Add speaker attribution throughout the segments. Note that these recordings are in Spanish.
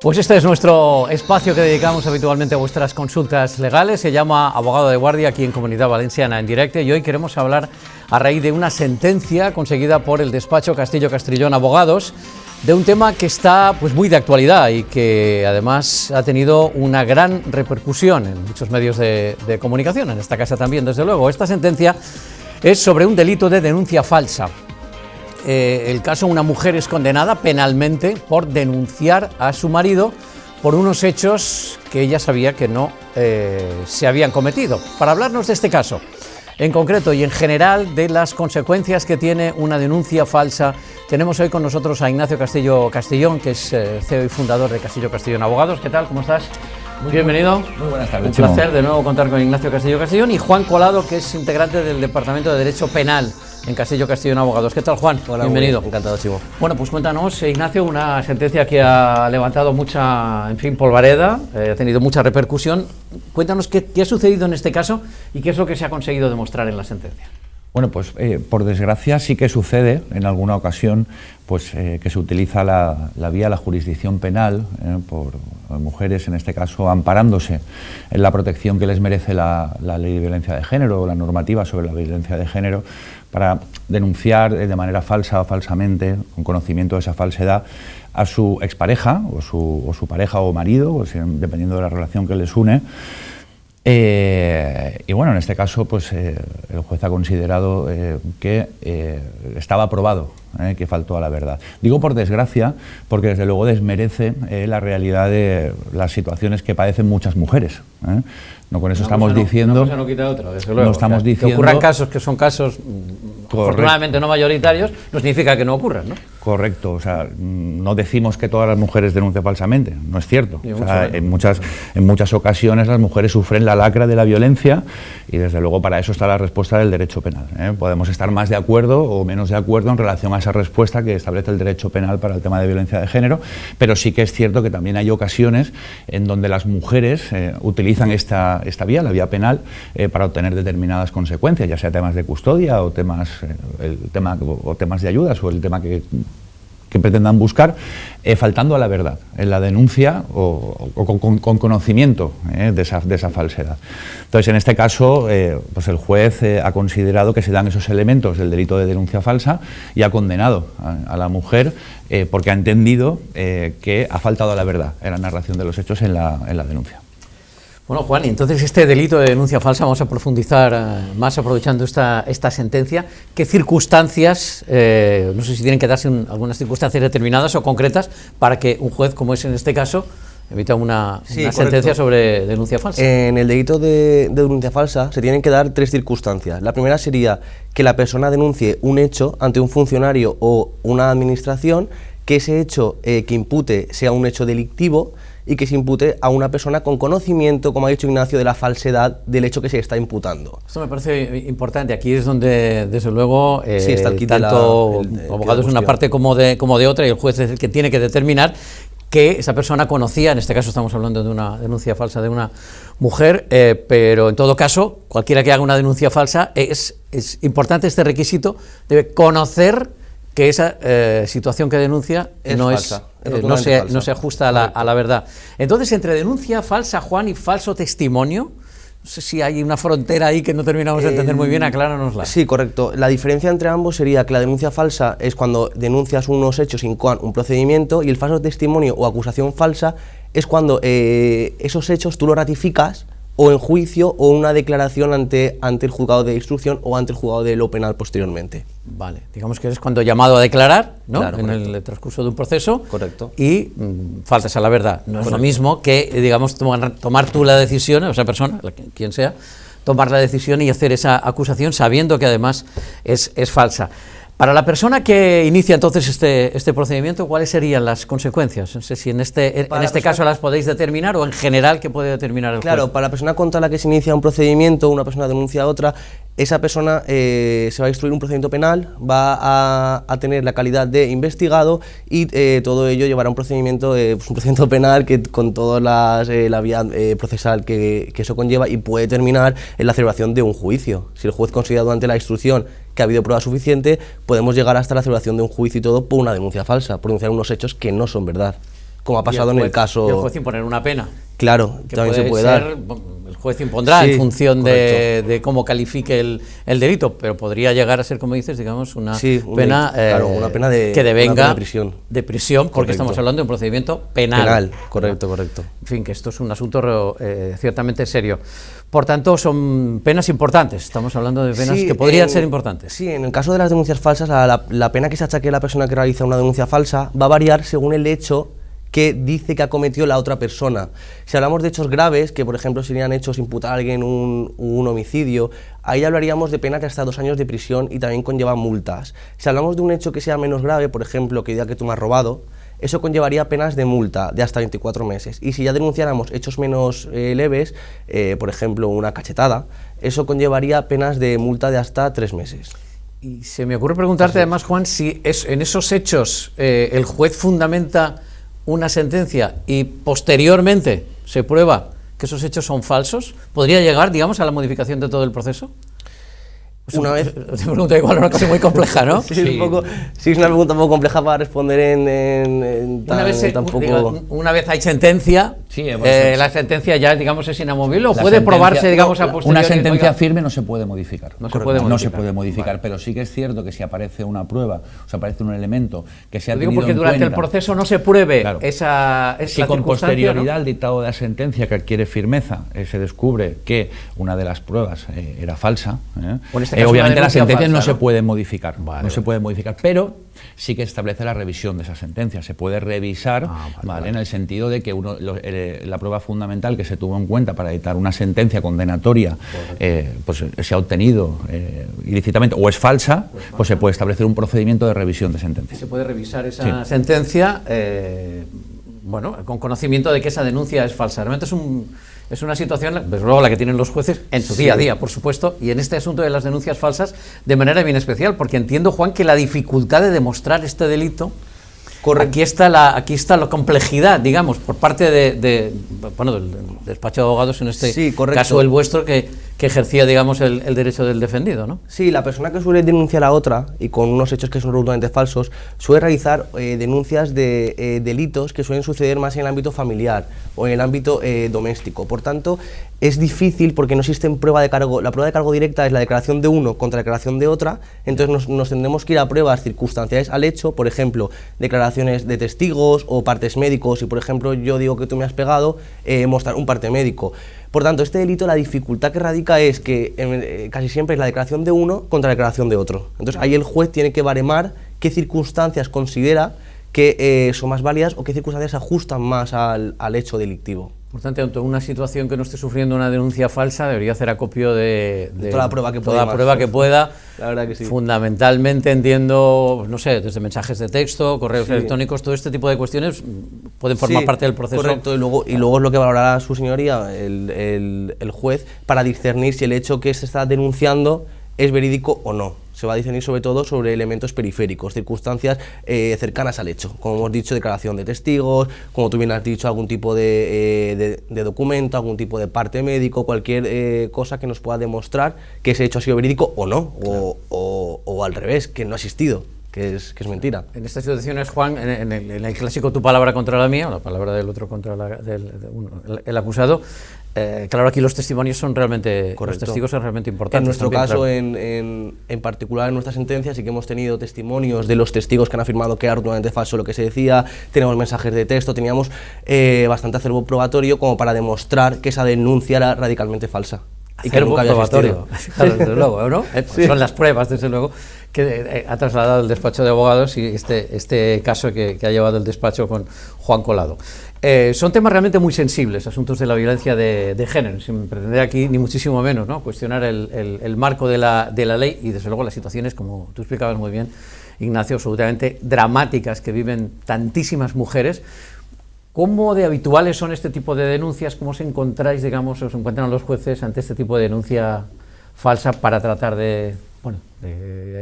Speaker 1: Pues este es nuestro espacio que dedicamos habitualmente a vuestras consultas legales. Se llama Abogado de Guardia aquí en Comunidad Valenciana en directo y hoy queremos hablar a raíz de una sentencia conseguida por el despacho Castillo Castrillón Abogados de un tema que está pues muy de actualidad y que además ha tenido una gran repercusión en muchos medios de comunicación, en esta casa también, desde luego. Esta sentencia es sobre un delito de denuncia falsa. El caso, una mujer es condenada penalmente por denunciar a su marido por unos hechos que ella sabía que no se habían cometido. Para hablarnos de este caso en concreto y en general de las consecuencias que tiene una denuncia falsa, tenemos hoy con nosotros a Ignacio Castillo Castrillón, que es CEO y fundador de Castillo Castrillón Abogados. ¿Qué tal? ¿Cómo estás? Bienvenido.
Speaker 2: Muy buenas tardes.
Speaker 1: Un placer de nuevo contar con Ignacio Castillo Castrillón y Juan Colado, que es integrante del Departamento de Derecho Penal en Castillo Castrillón Abogados. ¿Qué tal, Juan?
Speaker 2: Hola,
Speaker 1: bienvenido.
Speaker 2: Encantado, Chivo.
Speaker 1: Bueno, pues cuéntanos, Ignacio, una sentencia que ha levantado mucha, polvareda, ha tenido mucha repercusión. Cuéntanos qué ha sucedido en este caso y qué es lo que se ha conseguido demostrar en la sentencia.
Speaker 2: Bueno, pues por desgracia sí que sucede en alguna ocasión pues, que se utiliza la vía de la jurisdicción penal por mujeres, en este caso amparándose en la protección que les merece la ley de violencia de género o la normativa sobre la violencia de género, para denunciar de manera falsa o falsamente, con conocimiento de esa falsedad, a su expareja o su pareja o marido, pues, dependiendo de la relación que les une. Y bueno, en este caso pues el juez ha considerado que estaba probado que faltó a la verdad. Digo por desgracia porque desde luego desmerece la realidad de las situaciones que padecen muchas mujeres. No con eso estamos diciendo...
Speaker 1: Una cosa no quita otra, desde luego.
Speaker 2: No estamos diciendo...
Speaker 1: Que ocurran casos que son casos afortunadamente no mayoritarios, no significa que no ocurran, ¿no?
Speaker 2: Correcto, o sea, no decimos que todas las mujeres denuncian falsamente, no es cierto. O sea, en muchas ocasiones las mujeres sufren la lacra de la violencia y desde luego para eso está la respuesta del derecho penal. Podemos estar más de acuerdo o menos de acuerdo en relación a esa respuesta que establece el derecho penal para el tema de violencia de género, pero sí que es cierto que también hay ocasiones en donde las mujeres utilizan esta vía, la vía penal, para obtener determinadas consecuencias, ya sea temas de custodia o temas de ayudas o el tema que pretendan buscar, faltando a la verdad en la denuncia o con conocimiento de esa falsedad. Entonces, en este caso, pues el juez ha considerado que se dan esos elementos del delito de denuncia falsa y ha condenado a la mujer porque ha entendido que ha faltado a la verdad en la narración de los hechos en la denuncia.
Speaker 1: Bueno, Juan, y entonces este delito de denuncia falsa, vamos a profundizar más aprovechando esta sentencia. ¿Qué circunstancias, no sé si tienen que darse algunas circunstancias determinadas o concretas para que un juez, como es en este caso, emita una sentencia sobre denuncia falsa?
Speaker 3: En el delito de denuncia falsa se tienen que dar tres circunstancias. La primera sería que la persona denuncie un hecho ante un funcionario o una administración, que ese hecho que impute sea un hecho delictivo y que se impute a una persona con conocimiento, como ha dicho Ignacio, de la falsedad del hecho que se está imputando.
Speaker 1: Esto me parece importante. Aquí es donde, desde luego,
Speaker 3: sí, está el
Speaker 1: tanto abogados de una parte como de otra, y el juez es el que tiene que determinar que esa persona conocía, en este caso estamos hablando de una denuncia falsa de una mujer, pero en todo caso, cualquiera que haga una denuncia falsa, es importante este requisito, debe conocer que esa situación que denuncia no se ajusta a la verdad. Entonces, entre denuncia falsa, Juan, y falso testimonio, no sé si hay una frontera ahí que no terminamos de entender muy bien, acláranosla.
Speaker 3: Sí, correcto. La diferencia entre ambos sería que la denuncia falsa es cuando denuncias unos hechos sin un procedimiento, y el falso testimonio o acusación falsa es cuando esos hechos tú los ratificas o en juicio o una declaración ante el juzgado de instrucción o ante el juzgado de lo penal posteriormente. Vale,
Speaker 1: digamos que es cuando llamado a declarar, ¿no?
Speaker 3: Claro,
Speaker 1: en el transcurso de un proceso.
Speaker 3: Correcto.
Speaker 1: Y faltas a la verdad. No es lo mismo que, digamos, tomar tú la decisión, o esa persona, quien sea, tomar la decisión y hacer esa acusación sabiendo que además es falsa. Para la persona que inicia entonces este procedimiento, ¿cuáles serían las consecuencias? No sé si en este caso las podéis determinar o en general qué puede determinar el juez.
Speaker 3: Claro, para la persona contra la que se inicia un procedimiento, una persona denuncia a otra, esa persona se va a instruir un procedimiento penal, va a tener la calidad de investigado y todo ello llevará a un procedimiento penal que con toda la vía procesal que eso conlleva, y puede terminar en la celebración de un juicio. Si el juez considera durante la instrucción que ha habido prueba suficiente, podemos llegar hasta la celebración de un juicio y todo por una denuncia falsa, por denunciar unos hechos que no son verdad. como ha pasado en el caso...
Speaker 1: Y el juez imponer una pena.
Speaker 3: Claro,
Speaker 1: que
Speaker 3: también
Speaker 1: puede
Speaker 3: se puede
Speaker 1: ser,
Speaker 3: dar.
Speaker 1: El juez impondrá,
Speaker 3: Sí,
Speaker 1: en función
Speaker 3: correcto.
Speaker 1: de cómo califique el delito, pero podría llegar a ser, como dices, digamos, una pena,
Speaker 3: claro, una pena
Speaker 1: que devenga
Speaker 3: una pena de prisión.
Speaker 1: De prisión, porque
Speaker 3: Correcto.
Speaker 1: estamos hablando de un procedimiento penal.
Speaker 3: Penal, correcto, correcto.
Speaker 1: En fin, que esto es un asunto ciertamente serio. Por tanto, son penas importantes. Estamos hablando de penas que podrían ser importantes.
Speaker 3: Sí, en el caso de las denuncias falsas, la pena que se achaque a la persona que realiza una denuncia falsa va a variar según el hecho que dice que ha cometido la otra persona. Si hablamos de hechos graves, que por ejemplo serían hechos imputar a alguien un homicidio, ahí hablaríamos de penas de hasta 2 años de prisión y también conlleva multas. Si hablamos de un hecho que sea menos grave, por ejemplo, que diga que tú me has robado, eso conllevaría penas de multa de hasta 24 meses. Y si ya denunciáramos hechos menos leves, por ejemplo, una cachetada, eso conllevaría penas de multa de hasta 3 meses.
Speaker 1: Y se me ocurre preguntarte además, Juan, si en esos hechos el juez fundamenta una sentencia y posteriormente se prueba que esos hechos son falsos, ¿podría llegar, digamos, a la modificación de todo el proceso?
Speaker 3: Una vez...
Speaker 1: Te pregunto igual una cosa muy compleja, ¿no?
Speaker 3: Sí, es una pregunta un poco compleja para responder
Speaker 1: una vez hay sentencia,
Speaker 2: sí,
Speaker 1: la sentencia ya, digamos, es inamovible, o puede probarse, digamos, a posteriori.
Speaker 2: Una sentencia firme no se puede modificar.
Speaker 1: No se puede modificar.
Speaker 2: No se puede modificar, pero sí que es cierto que si aparece una prueba, o sea, aparece un elemento que se ha tenido en cuenta...
Speaker 1: Digo porque durante el proceso no se pruebe,
Speaker 2: claro,
Speaker 1: esa
Speaker 2: si con posterioridad,
Speaker 1: ¿no?,
Speaker 2: al dictado de la sentencia que adquiere firmeza, se descubre que una de las pruebas era falsa, obviamente la sentencia no se puede modificar, se puede modificar, pero sí que establece la revisión de esa sentencia. Se puede revisar, en el sentido de que la prueba fundamental que se tuvo en cuenta para dictar una sentencia condenatoria, pues se ha obtenido ilícitamente o es falsa, pues se puede establecer un procedimiento de revisión de sentencia.
Speaker 1: Se puede revisar esa sentencia, con conocimiento de que esa denuncia es falsa. Realmente es una situación, desde luego, la que tienen los jueces en su día a día, por supuesto, y en este asunto de las denuncias falsas de manera bien especial, porque entiendo, Juan, que la dificultad de demostrar este delito, aquí está la complejidad, digamos, por parte del despacho de abogados, en este caso el vuestro, que ejercía, digamos, el derecho del defendido, ¿no?
Speaker 3: Sí, la persona que suele denunciar a otra, y con unos hechos que son rotundamente falsos, suele realizar denuncias de delitos que suelen suceder más en el ámbito familiar o en el ámbito doméstico. Por tanto, es difícil porque no existe prueba de cargo. La prueba de cargo directa es la declaración de uno contra la declaración de otra, entonces nos tendremos que ir a pruebas circunstanciales al hecho, por ejemplo, declaraciones de testigos o partes médicos. Si, por ejemplo, yo digo que tú me has pegado, mostrar un parte médico. Por tanto, este delito, la dificultad que radica es que casi siempre es la declaración de uno contra la declaración de otro. Entonces, ahí el juez tiene que baremar qué circunstancias considera que son más válidas o qué circunstancias se ajustan más al hecho delictivo.
Speaker 1: Por tanto, ante una situación que no esté sufriendo una denuncia falsa, debería hacer acopio de
Speaker 3: toda la prueba que
Speaker 1: pueda.
Speaker 3: La verdad que sí.
Speaker 1: Fundamentalmente, entiendo, no sé, desde mensajes de texto, correos electrónicos, todo este tipo de cuestiones pueden formar parte del proceso.
Speaker 3: Correcto, y luego es lo que valorará su señoría, el juez, para discernir si el hecho que se está denunciando es verídico o no. Se va a discernir sobre todo sobre elementos periféricos, circunstancias cercanas al hecho. Como hemos dicho, declaración de testigos, como tú bien has dicho, algún tipo de documento, algún tipo de parte médico, cualquier cosa que nos pueda demostrar que ese hecho ha sido verídico o no, claro, o al revés, que no ha existido. Que es mentira.
Speaker 1: En estas situaciones, Juan, en el clásico tu palabra contra la mía, o la palabra del otro contra el acusado, claro, aquí los testimonios son realmente, los testigos son realmente importantes.
Speaker 3: En nuestro
Speaker 1: también,
Speaker 3: caso,
Speaker 1: claro.
Speaker 3: en particular en nuestra sentencia, sí que hemos tenido testimonios de los testigos que han afirmado que era rotundamente falso lo que se decía, tenemos mensajes de texto, teníamos bastante acervo probatorio como para demostrar que esa denuncia era radicalmente falsa. Y que nunca había existido.
Speaker 1: Claro, desde luego, ¿no? Sí. Son las pruebas, desde luego, que ha trasladado el despacho de abogados y este caso que ha llevado el despacho con Juan Colado. Son temas realmente muy sensibles, asuntos de la violencia de género, sin pretender aquí ni muchísimo menos, ¿no?, cuestionar el marco de la ley y desde luego las situaciones, como tú explicabas muy bien, Ignacio, absolutamente dramáticas que viven tantísimas mujeres. ¿Cómo de habituales son este tipo de denuncias? ¿Cómo os encontráis, digamos, os encuentran los jueces ante este tipo de denuncia falsa para tratar de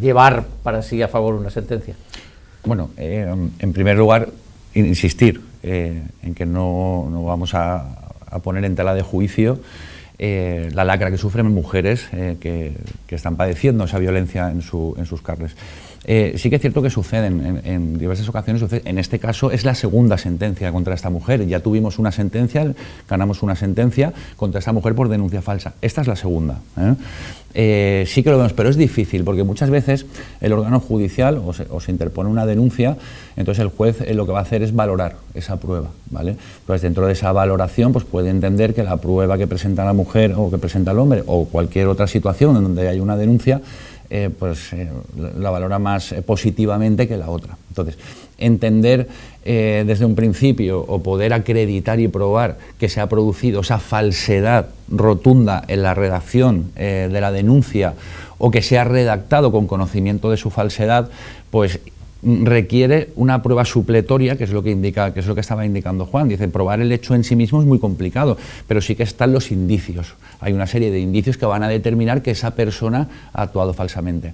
Speaker 1: llevar para sí a favor una sentencia?
Speaker 2: Bueno, en primer lugar, insistir en que no vamos a poner en tela de juicio la lacra que sufren mujeres que están padeciendo esa violencia en sus carnes. Sí que es cierto que suceden en diversas ocasiones, en este caso es la segunda sentencia contra esta mujer. Ya tuvimos una sentencia, ganamos una sentencia contra esta mujer por denuncia falsa. Esta es la segunda. Sí que lo vemos, pero es difícil porque muchas veces el órgano judicial o se interpone una denuncia, entonces el juez lo que va a hacer es valorar esa prueba, ¿vale? Entonces dentro de esa valoración pues puede entender que la prueba que presenta la mujer o que presenta el hombre o cualquier otra situación en donde hay una denuncia la valora más positivamente que la otra. Entonces, entender desde un principio o poder acreditar y probar que se ha producido esa falsedad rotunda en la redacción de la denuncia o que se ha redactado con conocimiento de su falsedad, pues requiere una prueba supletoria, que es lo que estaba indicando Juan. Dice, probar el hecho en sí mismo es muy complicado, pero sí que están los indicios. Hay una serie de indicios que van a determinar que esa persona ha actuado falsamente.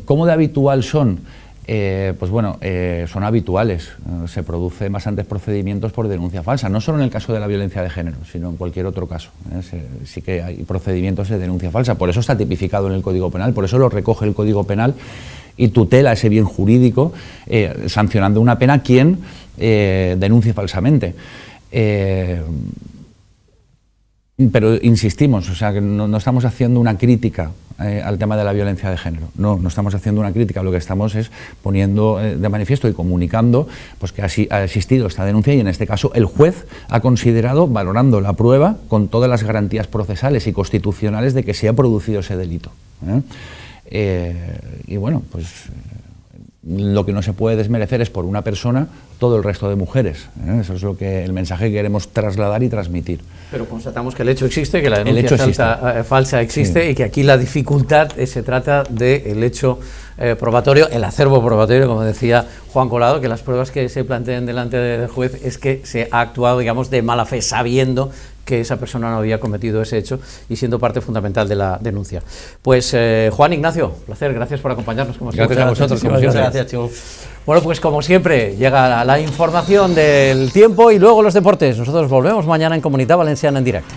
Speaker 2: ¿Cómo de habitual son? Pues bueno, son habituales. Se producen bastantes procedimientos por denuncia falsa, no solo en el caso de la violencia de género, sino en cualquier otro caso. Sí que hay procedimientos de denuncia falsa, por eso está tipificado en el Código Penal, por eso lo recoge el Código Penal y tutela ese bien jurídico, sancionando una pena a quien denuncie falsamente. Pero insistimos, o sea, que no estamos haciendo una crítica al tema de la violencia de género, no estamos haciendo una crítica, lo que estamos es poniendo de manifiesto y comunicando pues que así ha existido esta denuncia y en este caso el juez ha considerado, valorando la prueba, con todas las garantías procesales y constitucionales de que se ha producido ese delito. Y bueno, pues lo que no se puede desmerecer es por una persona todo el resto de mujeres. Eso es el mensaje que queremos trasladar y transmitir.
Speaker 1: Pero constatamos que el hecho existe, que la denuncia falsa existe, sí, y que aquí la dificultad se trata del hecho probatorio, el acervo probatorio, como decía Juan Colado, que las pruebas que se planteen delante del juez es que se ha actuado, digamos, de mala fe, sabiendo que esa persona no había cometido ese hecho y siendo parte fundamental de la denuncia. Pues Juan, Ignacio, placer, gracias por acompañarnos. Como
Speaker 2: gracias a vosotros.
Speaker 3: Gracias, Chimo.
Speaker 1: Bueno, pues como siempre, llega la información del tiempo y luego los deportes. Nosotros volvemos mañana en Comunitat Valenciana en directo.